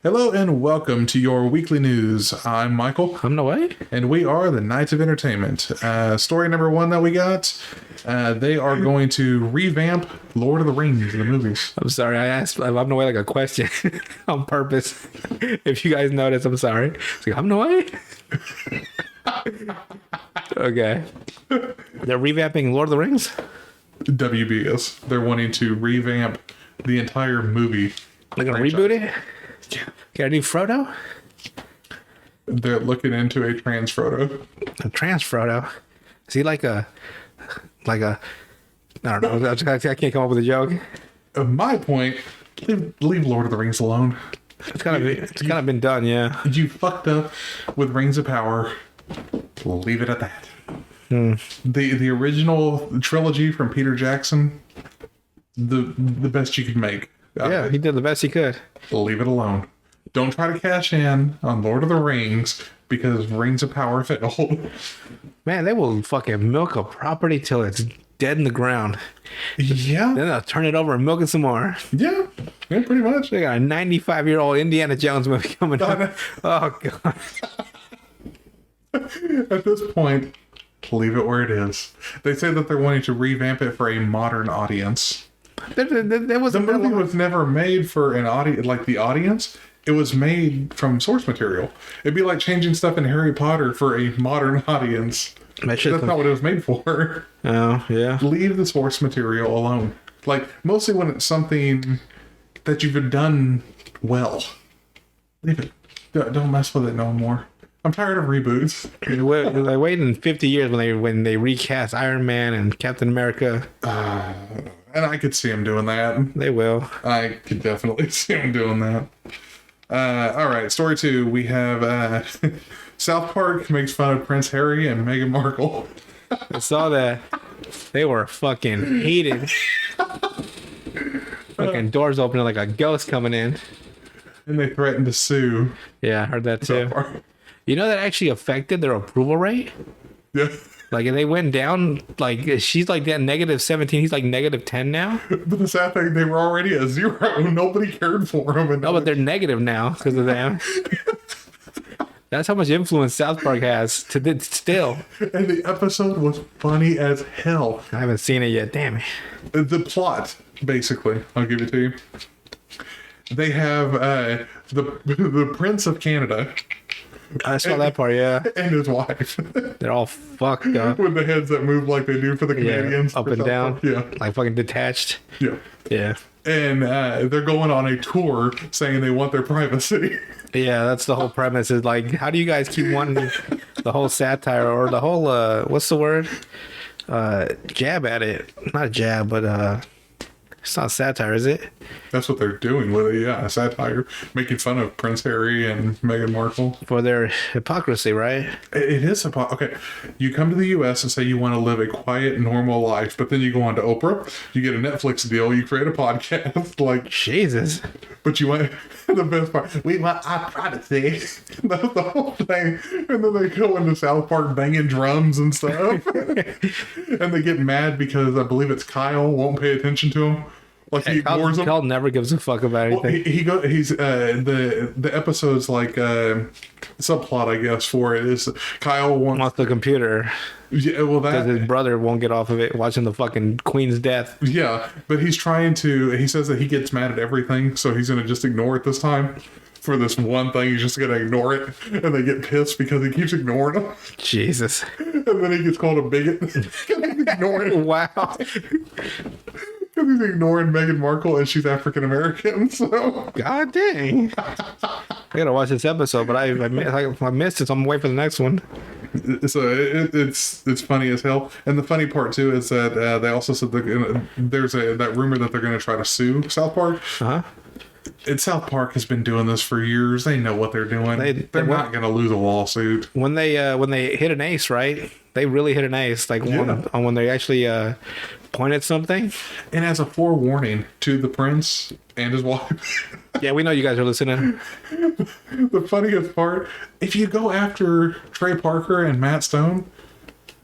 Hello and welcome to your weekly news. I'm Michael, I'm no way. and we are the Knights of Entertainment. Story number one that we got, they are going to revamp Lord of the Rings, the movies. I'm sorry. I asked I'm no way like a question on purpose. If you guys notice, I'm sorry. It's like, I'm no way. Okay. They're revamping Lord of the Rings? WBS. They're wanting to revamp the entire movie. They're gonna reboot it? Got a new Frodo? They're looking into a trans Frodo. A trans Frodo? Is he like a I don't know. I can't come up with a joke. My point, leave Lord of the Rings alone. It's kind of been done, yeah. You fucked up with Rings of Power. Leave it at that. The original trilogy from Peter Jackson, the best you could make. Yeah, he did the best he could. Leave it alone. Don't try to cash in on Lord of the Rings because Rings of Power failed. Man, they will fucking milk a property till it's dead in the ground. Yeah. Then they'll turn it over and milk it some more. Yeah, pretty much. They got a 95-year-old Indiana Jones movie coming up. Oh, God. At this point, leave it where it is. They say that they're wanting to revamp it for a modern audience. There was The movie was never made for an audience, like the audience. It was made from source material. It'd be like changing stuff in Harry Potter for a modern audience. That's not what it was made for. Oh, yeah. Leave the source material alone. Like, mostly when it's something that you've done well. Leave it. Don't mess with it no more. I'm tired of reboots. They waited 50 years when they recast Iron Man and Captain America. And I could see him doing that. They will. I could definitely see him doing that. All right, story two. We have South Park makes fun of Prince Harry and Meghan Markle. I saw that. They were fucking heated. Fucking doors opening like a ghost coming in. And they threatened to sue Yeah, I heard that too. South Park. You know that actually affected their approval rate? Yeah. Like they went down, like she's like that -17, he's like -10 now. But the sad thing, they were already at 0. Nobody cared for him. And No, but they're negative now because of them. That's how much influence South Park has still. And the episode was funny as hell. I haven't seen it yet. Damn it. The plot, basically, I'll give it to you. They have the Prince of Canada I saw that part, yeah. and his wife They're all fucked up. with the heads that move like they do for the Canadians. Yeah, up for and South down. Park. Yeah, Like fucking detached. yeah. Yeah. And they're going on a tour saying they want their privacy. Yeah, that's the whole premise is like, how do you guys keep wanting the whole satire or the whole, what's the word? Jab at it. Not jab, but it's not satire, is it? That's what they're doing with it. Yeah, satire, making fun of Prince Harry and Meghan Markle. For their hypocrisy, right? It is okay. You come to the U.S. and say you want to live a quiet, normal life, but then you go on to Oprah, you get a Netflix deal, you create a podcast, like, Jesus. but you want the best part. We want our privacy. That's the whole thing. And then they go into South Park banging drums and stuff, and they get mad because I believe it's Kyle won't pay attention to him. Like he ignores them. Kyle never gives a fuck about Well, anything. he's the episode's like subplot, I guess, for it is Kyle wants Wants the computer yeah, well because his that brother won't get off of it watching the fucking Queen's death. yeah, but he's trying to. He says that he gets mad at everything, so he's gonna just ignore it this time. For this one thing, he's just gonna ignore it, and they get pissed because he keeps ignoring them, Jesus. and then he gets called a bigot. 'Cause he's ignoring, Wow. because he's ignoring Meghan Markle, and she's African American. So God dang. I gotta watch this episode, but I missed it, so I'm waiting for the next one. it's funny as hell, and the funny part too is that they also said there's that rumor that they're going to try to sue South Park. Uh-huh. And South Park has been doing this for years. They know what they're doing. They're want- not going to lose a lawsuit. When they hit an ace, right? They really hit an ace. Like when they actually point at something. And as a forewarning to the prince and his wife, Yeah, we know you guys are listening. the funniest part, if you go after Trey Parker and Matt Stone,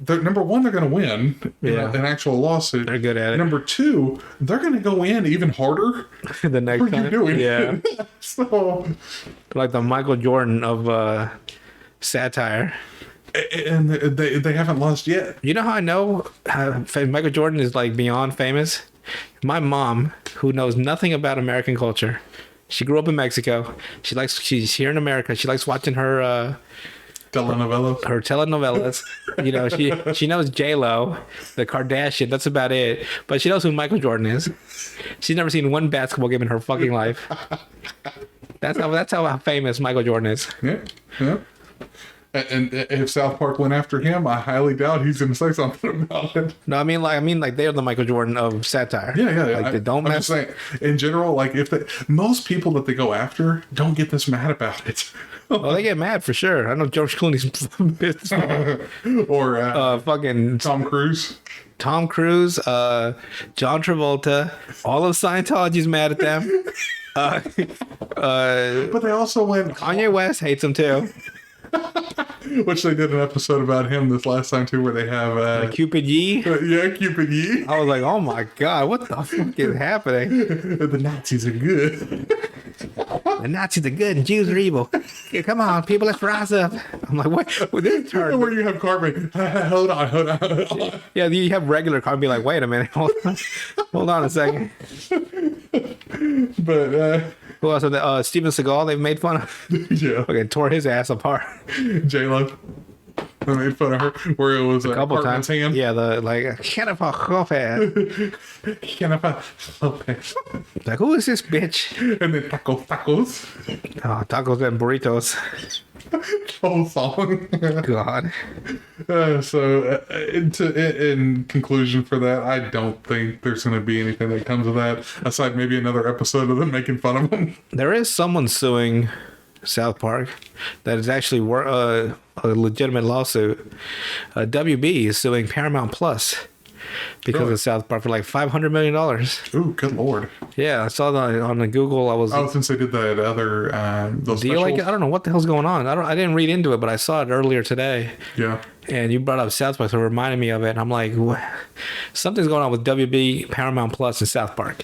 number one, they're going to win Yeah. an actual lawsuit. They're good at it. Number two, they're going to go in even harder The next for you time. doing Yeah. it. So, Like the Michael Jordan of satire. and they haven't lost yet. You know how I know Michael Jordan is like beyond famous? My mom, who knows nothing about American culture, she grew up in Mexico. She's here in America. She likes watching her Telenovelas. telenovelas. You know, she knows J-Lo, the Kardashian. That's about it. But she knows who Michael Jordan is. She's never seen one basketball game in her fucking life. That's how famous Michael Jordan is. Yeah, yeah. And if South Park went after him, I highly doubt he's going to say something about it. No, I mean like they're the Michael Jordan of satire. Yeah. Like they don't I'm mess. just saying, in general, like most people that they go after don't get this mad about it. Oh, they get mad for sure. I know George Clooney's pissed. Or Fucking Tom Cruise. Tom Cruise, John Travolta, all of Scientology's mad at them. But they also went, Kanye West hates them too. which they did an episode about him this last time too, where they have Cupid Yee. Cupid Yee. I was like, oh my god, what the fuck is happening? The Nazis are good. The Nazis are good and Jews are evil. Yeah, come on, people, let's rise up. I'm like, what? This turn. Where you have Carmen. Hold on. Yeah, you have regular car and be like, wait a minute, hold on a second. But Who else? Steven Seagal, they've made fun of. yeah, Fucking tore his ass apart J-Lo. I made fun of her where it was a couple Cartman's times. hand. Yeah, the like, Jennifer Lopez. Jennifer Lopez. Like, who is this bitch? And then tacos. Oh, tacos and burritos. Whole song. God. In conclusion for that, I don't think there's going to be anything that comes of that, aside maybe another episode of them making fun of them. There is someone suing South Park that is actually a legitimate lawsuit. WB is suing Paramount Plus because Really? of South Park for like $500 million. Ooh, good lord. Yeah, I saw that on the Google. Since they did that other, those Do you like it? specials. I don't know what the hell's going on. I didn't read into it, but I saw it earlier today. Yeah. And you brought up South Park, so it reminded me of it. And I'm like, what? Something's going on with WB, Paramount Plus, and South Park.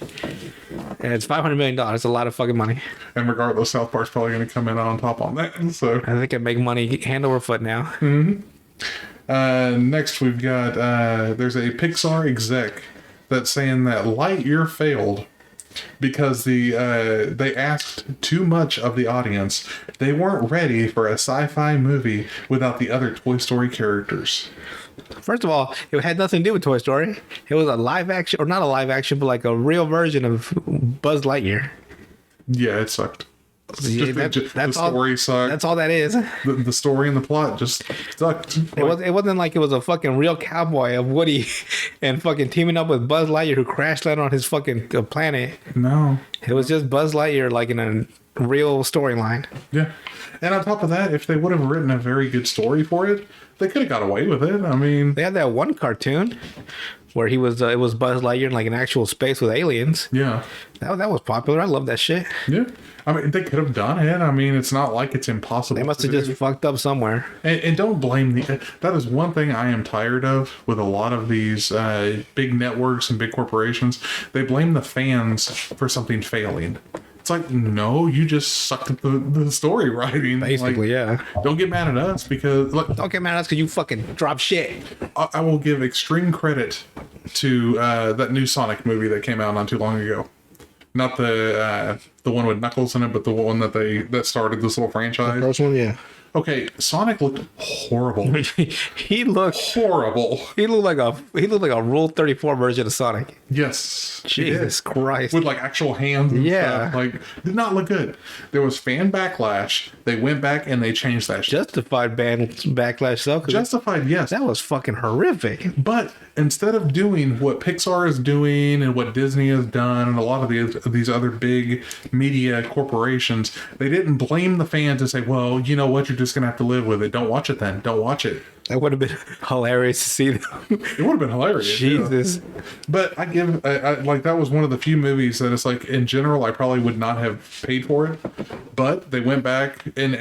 And it's $500 million. It's a lot of fucking money. And regardless, South Park's probably going to come in on top on that. So I think I make money hand over foot now. next we've got there's a Pixar exec that's saying that Lightyear failed because they asked too much of the audience. They weren't ready for a sci-fi movie without the other Toy Story characters. First of all, it had nothing to do with Toy Story. It was a live action, or not a live action, but like a real version of Buzz Lightyear. Yeah, it sucked. Yeah, The story sucked. That's all that is. The story and the plot just sucked. It wasn't like it was a fucking real cowboy of Woody and fucking teaming up with Buzz Lightyear who crash landed on his fucking planet. No. It was just Buzz Lightyear like in a real storyline. Yeah. And on top of that, if they would have written a very good story for it, they could have got away with it. I mean, They had that one cartoon where it was Buzz Lightyear in like an actual space with aliens. yeah. That was popular. I love that shit. Yeah. I mean, they could have done it. I mean, it's not like it's impossible. They must have to just do. fucked up somewhere. And don't blame that is one thing I am tired of with a lot of these big networks and big corporations. They blame the fans for something failing. It's like, no, you just sucked at the story writing. Basically, yeah. Don't get mad at us because Don't get mad at us because you fucking drop shit. I will give extreme credit to that new Sonic movie that came out not too long ago. Not the one with Knuckles in it, but the one that started this little franchise. First one, yeah. Okay, Sonic looked horrible. he looked Horrible. like a Rule 34 version of Sonic. Yes. it Jesus is. Christ. With like actual hands and Yeah. stuff. Like, did not look good. There was fan backlash. They went back and they changed that shit. Justified backlash though, because Justified, yes. that was fucking horrific. But instead of doing what Pixar is doing and what Disney has done and a lot of these other big media corporations, they didn't blame the fans and say, well, you know what, you're just going to have to live with it. Don't watch it then. Don't watch it. That would have been hilarious to see them. It would have been hilarious. yeah. Jesus. But I like that was one of the few movies that it's like in general I probably would not have paid for it, but they went back and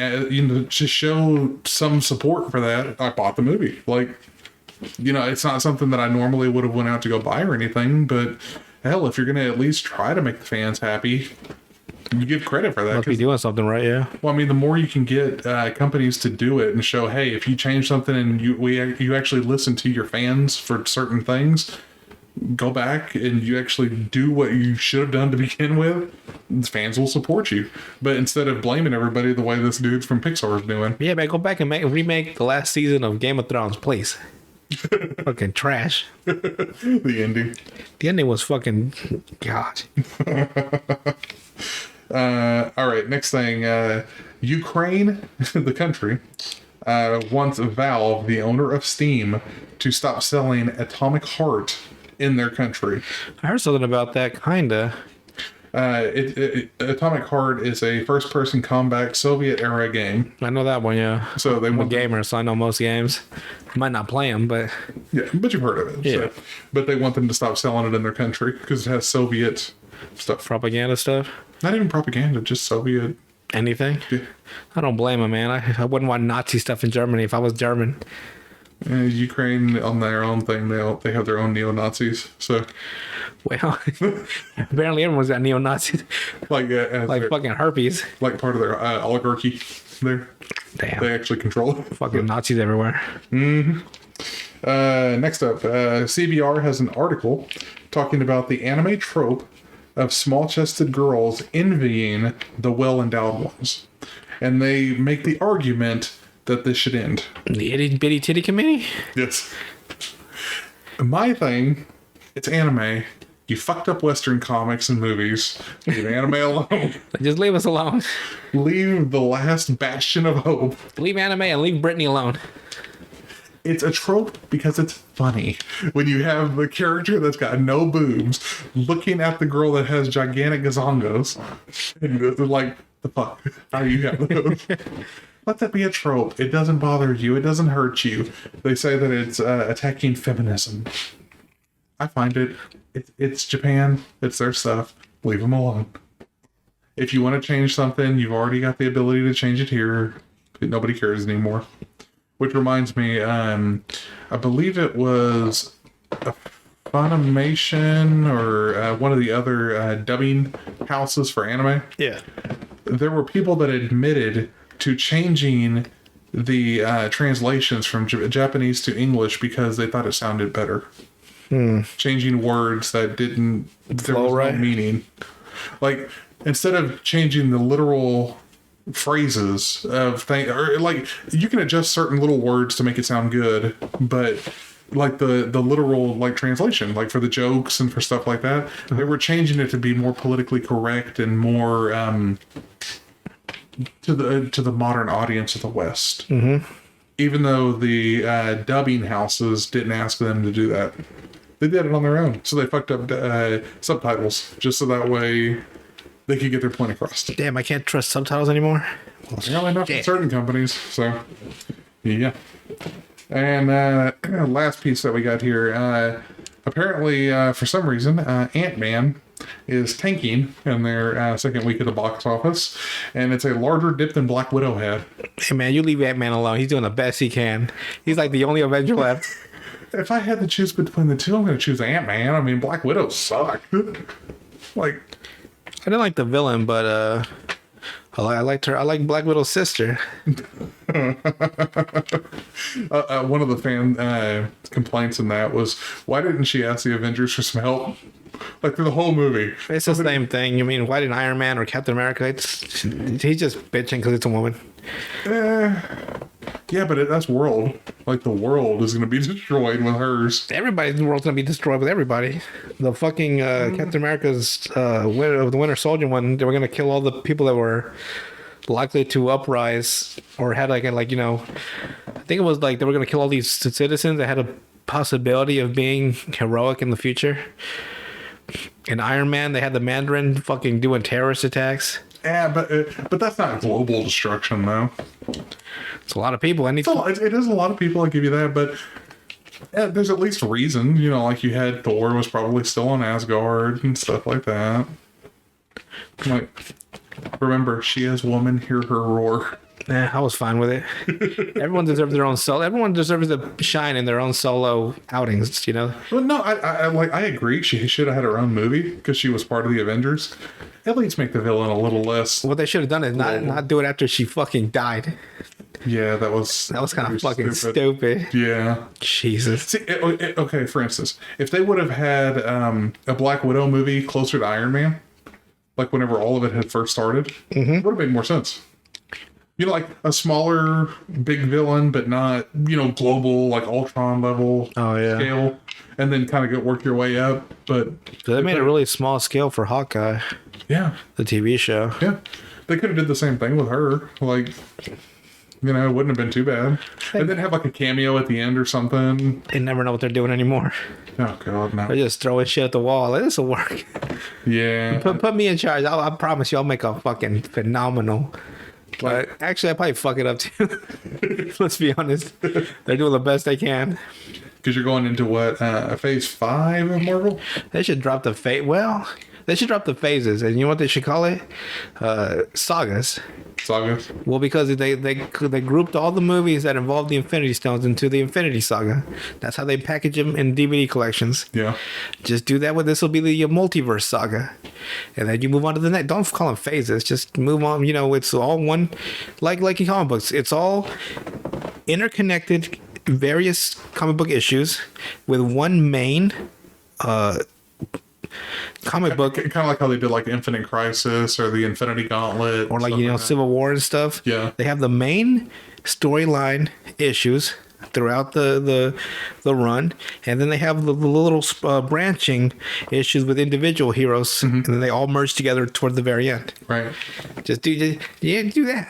to show some support for that, I bought the movie. Like, it's not something that I normally would have went out to go buy or anything, but hell, if you're going to at least try to make the fans happy, you give credit for that. Must be doing something right, yeah. Well, I mean, the more you can get companies to do it and show, hey, if you change something and you actually listen to your fans for certain things, go back and you actually do what you should have done to begin with, the fans will support you. But instead of blaming everybody the way this dude from Pixar is doing. Yeah, man, go back and remake the last season of Game of Thrones, please. Fucking trash. The ending. The ending was fucking... God. All right, next thing. Ukraine, the country, wants Valve, the owner of Steam, to stop selling Atomic Heart in their country. I heard something about that, kinda. Atomic Heart is a first-person combat Soviet-era game. I know that one, yeah. So they I'm a want gamer, so I know most games. Might not play them, but... yeah, but you've heard of it. Yeah. So. But they want them to stop selling it in their country because it has Soviet stuff. Propaganda stuff? Not even propaganda, just Soviet. Anything? Yeah. I don't blame them, man. I wouldn't want Nazi stuff in Germany if I was German. Ukraine, on their own thing, they have their own neo-Nazis. So, Well, apparently everyone's got neo-Nazis. like Like fucking herpes. like part of their oligarchy there. Damn. They actually control it. Fucking Nazis everywhere. Next up, CBR has an article talking about the anime trope of small-chested girls envying the well-endowed ones. And they make the argument that this should end. The itty bitty titty committee? Yes. My thing, it's anime. You fucked up Western comics and movies. Leave anime alone. Just leave us alone. Leave the last bastion of hope. Leave anime and leave Britney alone. It's a trope because it's funny. When you have the character that's got no boobs looking at the girl that has gigantic gazongos, and they're like, the fuck? How do you have those? Let that be a trope. It doesn't bother you. It doesn't hurt you. They say that it's attacking feminism. I find it's Japan. It's their stuff. Leave them alone. If you want to change something, you've already got the ability to change it here. Nobody cares anymore. Which reminds me, I believe it was Funimation or one of the other dubbing houses for anime. Yeah. There were people that admitted to changing the translations from Japanese to English because they thought it sounded better. Changing words that didn't there was right. no meaning. Like instead of changing the literal phrases of things, or like you can adjust certain little words to make it sound good, but like the literal like translation, like for the jokes and for stuff like that, they were changing it to be more politically correct and more to the modern audience of the West. Even though the dubbing houses didn't ask them to do that. They did it on their own. So they fucked up subtitles just so that way they could get their point across. Damn, I can't trust subtitles anymore. Apparently not for certain companies. So, yeah. And last piece that we got here. Apparently, for some reason, Ant-Man is tanking in their second week of the box office. And it's a larger dip than Black Widow had. Hey, man, you leave Ant-Man alone. He's doing the best he can. He's like the only Avenger left. If I had to choose between the two, I'm going to choose Ant-Man. I mean, Black Widow sucked. Like, I didn't like the villain, but I liked her. I like Black Widow's sister. one of the fan complaints in that was, why didn't she ask the Avengers for some help? Like, through the whole movie. It's the same thing. You mean, why didn't Iron Man or Captain America? He's just bitching because it's a woman. Yeah, but that's world. Like, the world is going to be destroyed with hers. Everybody's world's gonna be destroyed with everybody. The fucking Captain America's the Winter Soldier one, they were gonna kill all the people that were likely to uprise or had like you know, I think it was like they were gonna kill all these citizens that had a possibility of being heroic in the future. In Iron Man, they had the Mandarin fucking doing terrorist attacks. Yeah, but that's not global destruction, though. It's a lot of people. It is a lot of people, I'll give you that, but there's at least reason. You know, like you had Thor was probably still on Asgard and stuff like that. Like, remember, she is woman, hear her roar. I was fine with it. Everyone deserves their own solo. Everyone deserves to shine in their own solo outings. You know. Well, no, I agree. She should have had her own movie because she was part of the Avengers. At least make the villain a little less. What they should have done is not do it after she fucking died. Yeah, that was kind of fucking stupid. Yeah. Jesus. See, okay, for instance, if they would have had a Black Widow movie closer to Iron Man, like whenever all of it had first started, would have made more sense. You know, like a smaller, big villain, but not, global, like Ultron level scale, and then kind of work your way up. But they made a really small scale for Hawkeye, yeah, the TV show. yeah, they could have did the same thing with her. Like, it wouldn't have been too bad. And then have like a cameo at the end or something. They never know what they're doing anymore. Oh God, no! They're just throwing shit at the wall. Like, this will work. Yeah. Put me in charge. I promise you, I'll make a fucking phenomenal. But actually, I probably fuck it up too. Let's be honest. They're doing the best they can. Because you're going into what, phase 5 of Marvel? They should drop the they should drop the phases, and you know what they should call it? Sagas. Sagas. Well, because they grouped all the movies that involved the Infinity Stones into the Infinity Saga. That's how they package them in DVD collections. Yeah. Just do that with this will be the multiverse saga, and then you move on to the next. Don't call them phases. Just move on. It's all one, like in comic books. It's all interconnected, various comic book issues with one main comic book, kind of like how they did like Infinite Crisis or the Infinity Gauntlet, or like Civil War and stuff. Yeah, they have the main storyline issues throughout the run, and then they have the little branching issues with individual heroes, and then they all merge together toward the very end. Right. Just do that.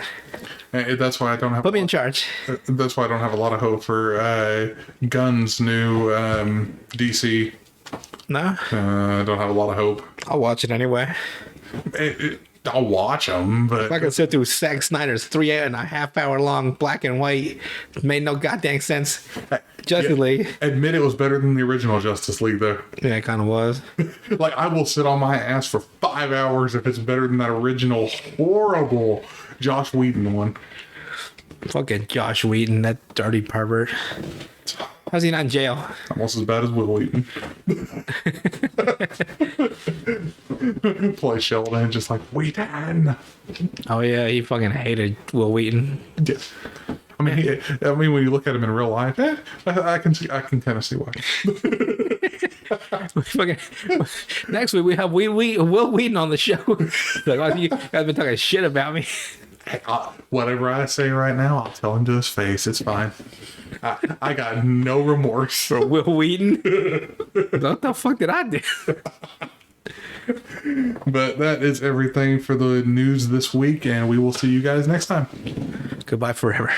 And that's why I don't have. Put me in charge. That's why I don't have a lot of hope for Gunn's new DC. No, I don't have a lot of hope. I'll watch it anyway. I'll watch them, but I can sit through Zack Snyder's 3.5 hour long black and white. Made no goddamn sense. Justice League. Admit it was better than the original Justice League, though. Yeah, it kind of was. Like, I will sit on my ass for 5 hours if it's better than that original horrible Josh Whedon one. Fucking Josh Whedon, that dirty pervert. How's he not in jail? Almost as bad as Will Wheaton. Play Sheldon just like, Wheaton. Oh yeah, he fucking hated Will Wheaton. Yeah. I mean, when you look at him in real life, I can kind of see why. Next week we have Will Wheaton on the show. Like, oh, you guys been talking shit about me. Whatever I say right now, I'll tell him to his face. It's fine. I got no remorse. For Will Wheaton? What the fuck did I do? But that is everything for the news this week, and we will see you guys next time. Goodbye forever.